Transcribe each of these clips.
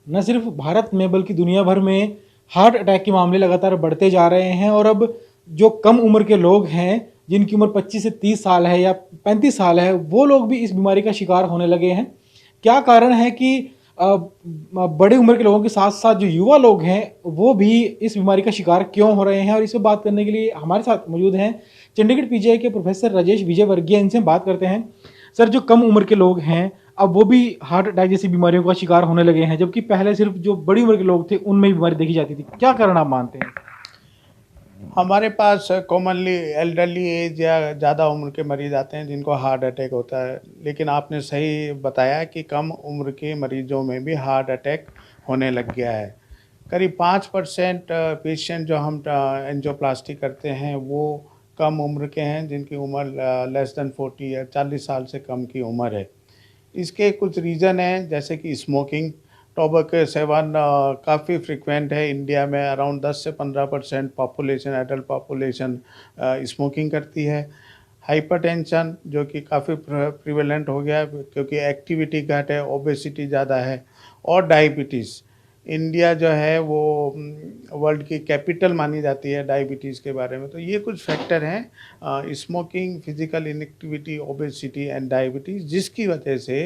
न सिर्फ भारत में बल्कि दुनिया भर में हार्ट अटैक के मामले लगातार बढ़ते जा रहे हैं। और अब जो कम उम्र के लोग हैं, जिनकी उम्र 25 से 30 साल है या 35 साल है, वो लोग भी इस बीमारी का शिकार होने लगे हैं। क्या कारण है कि बड़े उम्र के लोगों के साथ साथ जो युवा लोग हैं वो भी इस बीमारी का शिकार क्यों हो रहे हैं? और इस पे बात करने के लिए हमारे साथ मौजूद हैं चंडीगढ़ पीजीआई के प्रोफेसर राजेश विजयवर्गीय। इनसे हम बात करते हैं। सर, जो कम उम्र के लोग हैं अब वो भी हार्ट अटैक जैसी बीमारियों का शिकार होने लगे हैं, जबकि पहले सिर्फ जो बड़ी उम्र के लोग थे उनमें ही बीमारी देखी जाती थी। क्या कारण आप मानते हैं? हमारे पास कॉमनली एल्डरली एज या ज़्यादा उम्र के मरीज़ आते हैं जिनको हार्ट अटैक होता है। लेकिन आपने सही बताया कि कम उम्र के मरीज़ों में भी हार्ट अटैक होने लग गया है। करीब 5% पेशेंट जो हम एंजियोप्लास्टी करते हैं वो कम उम्र के हैं जिनकी उम्र लेस देन 40 या 40 साल से कम की उम्र है। इसके कुछ रीज़न हैं जैसे कि स्मोकिंग, टोबैको सेवन काफ़ी फ्रीक्वेंट है इंडिया में। अराउंड 10 से 15% पॉपुलेशन, एडल्ट पॉपुलेशन स्मोकिंग करती है। हाइपरटेंशन जो कि काफ़ी प्रिवेलेंट हो गया है क्योंकि एक्टिविटी घट है, ओबेसिटी ज़्यादा है। और डायबिटीज़, इंडिया जो है वो वर्ल्ड की कैपिटल मानी जाती है डायबिटीज़ के बारे में। तो ये कुछ फैक्टर हैं, smoking, physical inactivity, obesity and diabetes, जिसकी वजह से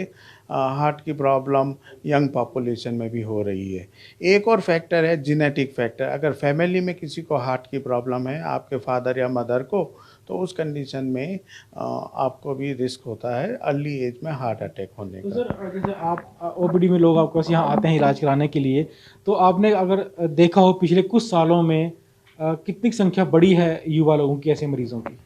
हार्ट की प्रॉब्लम यंग पॉपुलेशन में भी हो रही है। एक और फैक्टर है जेनेटिक फैक्टर। अगर फैमिली में किसी को हार्ट की प्रॉब्लम है, आपके फादर या मदर को, तो उस कंडीशन में आपको भी रिस्क होता है अर्ली एज में हार्ट अटैक होने तो का। सर, जैसे आप ओपीडी में लोग आपके पास यहाँ आते हैं इलाज कराने के लिए, तो आपने अगर देखा हो पिछले कुछ सालों में कितनी संख्या बढ़ी है युवा लोगों की, ऐसे मरीजों की?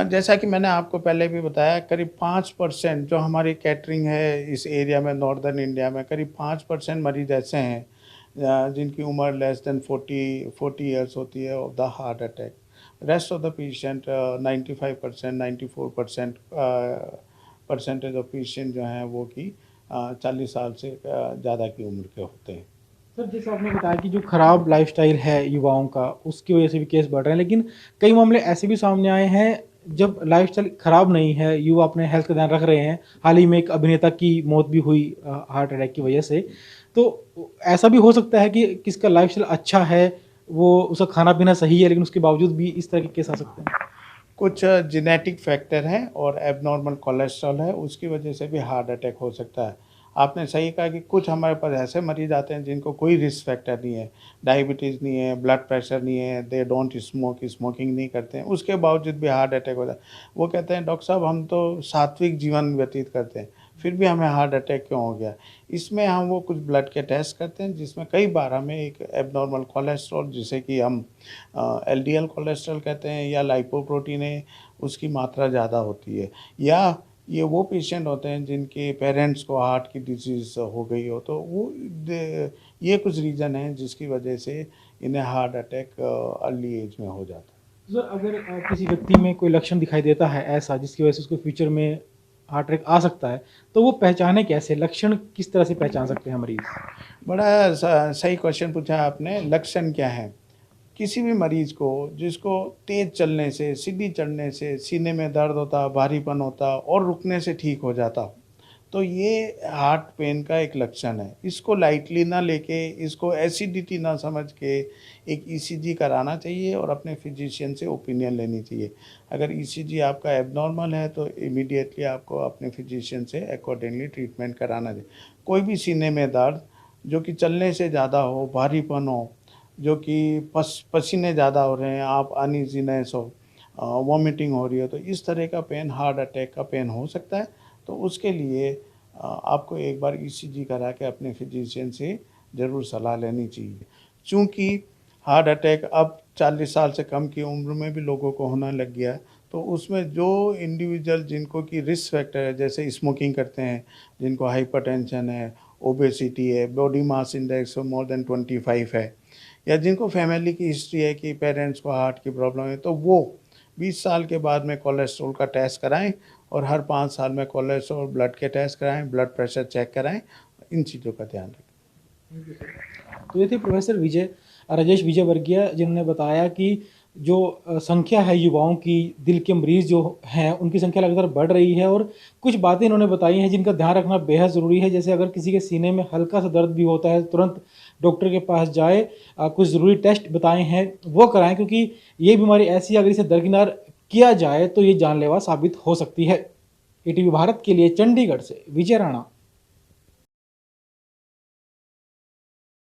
जैसा कि मैंने आपको पहले भी बताया, करीब 5% जो हमारी कैटरिंग है इस एरिया में, नॉर्दर्न इंडिया में करीब 5% मरीज़ ऐसे हैं जिनकी उम्र लेस देन 40 ईयर्स होती है of the heart attack. Rest of the patient 95%, 94% percentage of patient जो हैं वो कि 40 साल से ज़्यादा की उम्र के होते हैं। सर, जैसे आपने बताया कि जो खराब लाइफस्टाइल है युवाओं का, उसकी वजह से भी केस बढ़ रहे हैं, लेकिन कई मामले ऐसे भी सामने आए हैं जब लाइफस्टाइल खराब नहीं है, युवा अपने हेल्थ का ध्यान रख रहे हैं। हाल ही में एक अभिनेता की मौत भी हुई हार्ट अटैक की वजह से। तो ऐसा भी हो सकता है कि किसका लाइफस्टाइल अच्छा है, वो उसका खाना पीना सही है, लेकिन उसके बावजूद भी इस तरह के केस आ सकते हैं। कुछ जेनेटिक फैक्टर हैं और एबनॉर्मल कोलेस्ट्रॉल है, उसकी वजह से भी हार्ट अटैक हो सकता है। आपने सही कहा कि कुछ हमारे पास ऐसे मरीज़ आते हैं जिनको कोई रिस्क फैक्टर नहीं है, डायबिटीज़ नहीं है, ब्लड प्रेशर नहीं है, दे डोंट स्मोक, स्मोकिंग नहीं करते हैं, उसके बावजूद भी हार्ट अटैक होता है। वो कहते हैं डॉक्टर साहब हम तो सात्विक जीवन व्यतीत करते हैं, फिर भी हमें हार्ट अटैक क्यों हो गया? इसमें हम वो कुछ ब्लड के टेस्ट करते हैं जिसमें कई बार हमें एक एबनॉर्मल कोलेस्ट्रॉल, जिसे कि हम एलडीएल कोलेस्ट्रॉल कहते हैं, या लाइपोप्रोटीन है, उसकी मात्रा ज़्यादा होती है। या ये वो पेशेंट होते हैं जिनके पेरेंट्स को हार्ट की डिजीज़ हो गई हो, तो ये कुछ रीज़न हैं जिसकी वजह से इन्हें हार्ट अटैक अर्ली एज में हो जाता है। सर, अगर किसी व्यक्ति में कोई लक्षण दिखाई देता है ऐसा जिसकी वजह से उसको फ्यूचर में हार्ट अटैक आ सकता है, तो वो पहचाने कैसे? लक्षण किस तरह से पहचान सकते हैं मरीज? बड़ा सही क्वेश्चन पूछा आपने। लक्षण क्या है? किसी भी मरीज़ को जिसको तेज़ चलने से, सीढ़ी चढ़ने से सीने में दर्द होता, भारीपन होता और रुकने से ठीक हो जाता, तो ये हार्ट पेन का एक लक्षण है। इसको लाइटली ना लेके, इसको एसिडिटी ना समझ के एक ईसीजी कराना चाहिए और अपने फिजिशियन से ओपिनियन लेनी चाहिए। अगर ईसीजी आपका एब्नॉर्मल है तो इमीडिएटली आपको अपने फिजिशियन से अकॉर्डिंगली ट्रीटमेंट कराना चाहिए। कोई भी सीने में दर्द जो कि चलने से ज़्यादा हो, भारीपन हो, जो कि पसीने ज़्यादा हो रहे हैं, आप अनईज़ीनेस हो, वॉमिटिंग हो रही है, तो इस तरह का पेन हार्ट अटैक का पेन हो सकता है। तो उसके लिए आपको एक बार ईसीजी करा के अपने फिजिशियन से ज़रूर सलाह लेनी चाहिए। चूँकि हार्ट अटैक अब 40 साल से कम की उम्र में भी लोगों को होने लग गया है, तो उसमें जो इंडिविजुअल जिनको कि रिस्क फैक्टर है, जैसे स्मोकिंग करते हैं, जिनको हाइपरटेंशन है, ओबेसिटी है, body mass index more than 25 है, या जिनको फैमिली की हिस्ट्री है कि पेरेंट्स को हार्ट की प्रॉब्लम है, तो वो 20 साल के बाद में कोलेस्ट्रॉल का टेस्ट कराएं और हर 5 साल में कोलेस्ट्रॉल ब्लड के टेस्ट कराएं, ब्लड प्रेशर चेक कराएं। इन चीज़ों का ध्यान रखें। तो ये थे प्रोफेसर राजेश विजयवर्गीय, जिन्होंने बताया कि जो संख्या है युवाओं की, दिल के मरीज़ जो हैं उनकी संख्या लगातार बढ़ रही है। और कुछ बातें इन्होंने बताई हैं जिनका ध्यान रखना बेहद ज़रूरी है। जैसे अगर किसी के सीने में हल्का सा दर्द भी होता है, तुरंत डॉक्टर के पास जाए, कुछ ज़रूरी टेस्ट बताए हैं वो कराएं, क्योंकि ये बीमारी ऐसी है अगर इसे दरकिनार किया जाए तो ये जानलेवा साबित हो सकती है। एटीवी भारत के लिए चंडीगढ़ से विजय राणा।